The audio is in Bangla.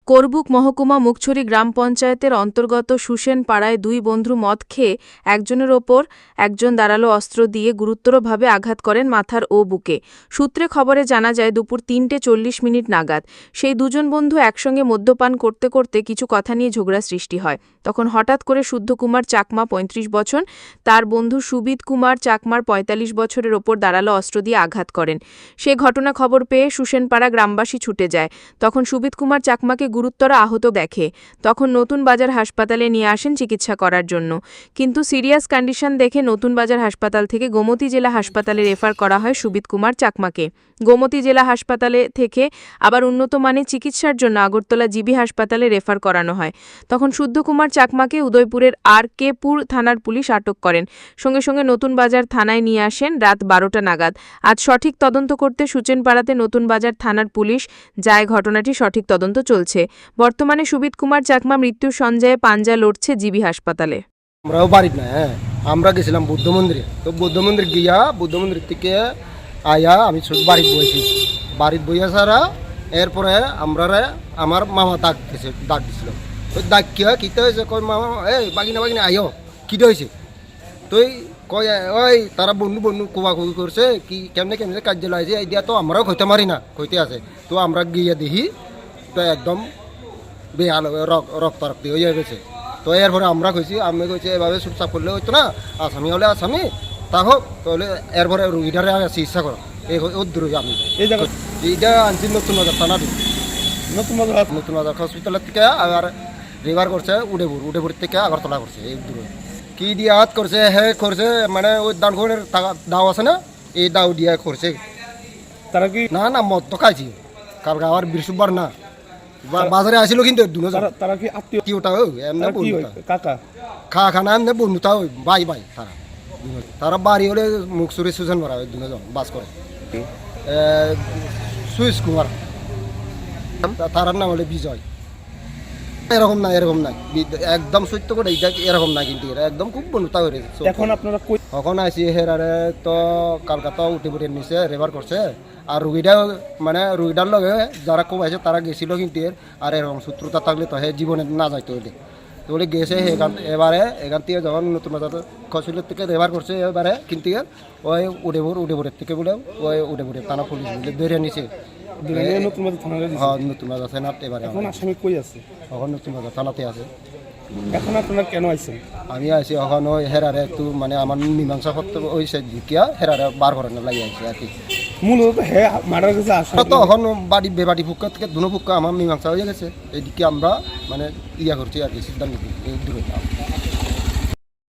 করবুক মহকুমা মুগছড়ি গ্রাম পঞ্চায়েতের অন্তর্গত সুসেন পাড়ায় দুই বন্ধু মদ খেয়ে একজনের ওপর একজন ধারালো অস্ত্র দিয়ে গুরুতরভাবে আঘাত করেন মাথার ও বুকে। সূত্রে খবরে জানা যায় দুপুর ৩:৪০ নাগাদ সেই দুজন বন্ধু একসঙ্গে মদ্যপান করতে করতে কিছু কথা নিয়ে ঝগড়া সৃষ্টি হয়। তখন হঠাৎ করে শুদ্ধকুমার চাকমা ৩৫ বছর তার বন্ধু সুবিদ কুমার চাকমার ৪৫ বছরের ওপর ধারালো অস্ত্র দিয়ে আঘাত করেন। সে ঘটনা খবর পেয়ে সুসেনপাড়া গ্রামবাসী ছুটে যায়। তখন সুবিদ কুমার চাকমাকে গুরুতর আহত দেখে। তখন নতুন বাজার হাসপাতালে নিয়ে আসেন চিকিৎসা করার জন্য, কিন্তু সিরিয়াস কন্ডিশন দেখে নতুন বাজার হাসপাতাল থেকে গোমতী জেলা হাসপাতালে রেফার করা হয় সুবিদ কুমার চাকমাকে। গোমতী জেলা হাসপাতালে থেকে আবার উন্নত মানের চিকিৎসার জন্য আগরতলা জিবি হাসপাতালে রেফার করানো হয়। তখন শুদ্ধকুমার চাকমাকে উদয়পুরের আর.কে.পুর থানার পুলিশ আটক করেন। সঙ্গে সঙ্গে নতুন বাজার থানায় নিয়ে আসেন রাত ১২টা নাগাদ। আজ সঠিক তদন্ত করতে সুচেনপাড়াতে নতুন বাজার থানার পুলিশ যায়। ঘটনাটি সঠিক তদন্ত চলছে। বর্তমানে সুবিদ কুমার চাকমা মৃত্যুর সঞ্জয়ে পাঞ্জা লড়ছে জিবি হাসপাতালে। আমরাও বাড়ির না, আমরা গেছিলাম বুদ্ধ মন্দিরে। তো বুদ্ধ মন্দির গিয়া বুদ্ধ মন্দির থেকে আয়া আমি বাড়িতে বইছি। বাড়িতে বইয়া সারা এরপরে আমরা আমার মামা ডাক দিছিল। তো ডাক কিয়া কিতে হয়েছে, কই মামা এই বাগিনা বাগিনা আইও কিতে হয়েছে। তুই কয় ওই তারা বন্ধু বন্ধু কোবাকুবি করছে কি কেমনে কেমনে কার্য লাগছে এই দিয়া। তো আমরাও কইতে মারি না, কইতে আছে। তো আমরা গিয়ে দেখি তো একদম বেহাল রক্তারক্তি হয়ে গেছে। তো এরপরে আমরা কইছি, আমি কইছি এভাবে চুপচাপ করলে হইতো না, আসামি হলে আসামি তা হোক, তাহলে এরপরে রুগীটারে চিকিৎসা করো এই দূর আমি এই জায়গা এইটা আনছি নতুন বাজার থানা নতুন বাজার হসপিটালের থেকে আর রিভার করছে উডেপুর থেকে আগরতলা করছে। এই দূরে কি দিয়ে হাত করছে হে করছে, মানে ওই দানখনের দাও আছে না, এই দাও দিয়ে করছে। তারা কি না মদ তো খাইছি কালকে আবার বৃহস্পতিবার না বাজারে আসিল, কিন্তু তারা কি আত্মীয়টা কাকা খানা এমনি বন্ধুটা ভাই তারা বাড়ি হলে মুখসুরি সুজন ভরা দুজন বাস করে। সুইস কুমার তার নাম হলে বিজয়। এরকম না একদম সত্য করে এরকম না, কিন্তু একদম খুব বন্ধুতা হয়ে গেছে। এখন আপনারা এখন আইসি হেরারে তো কালকাতা উঠে পড়ে নিছে, রেফার করছে। আর রুগীটার লগে যারা খুব আছে তারা গেছিল, কিন্তু আর এরকম শত্রুতা থাকলে তো হে জীবনে না যাইতো হইলে তো বলে গেছে। এবারে এখান থেকে যখন নতুন বাজার খসিলের থেকে রেফার করছে এবারে, কিন্তু ওই উডেপুরের থেকে বলে ওই উডেপুরের থানা পুলিশ বলে ধরে নিছে নতুন বাজার থানাত। এবারে এখন আসামি কই আছে? এখন নতুন বাজার থানাতে আছে। এখন আপনারা কেন আইছেন? আমি আইসি এখন ওই হেরারে একটু মানে আমার মীমাংসা করতে ওই দিকিয়া হেরারে বার করানো লাগে আইসি আর কি। মূলত হে মারার কাছে আসা তো এখন বেবাড়ি ফুক্কা থেকে দুনো ফুক্কা আমার মীমাংসা হয়ে গেছে। এইদিকে আমরা মানে করছি আর কি, সিদ্ধান্ত দূরে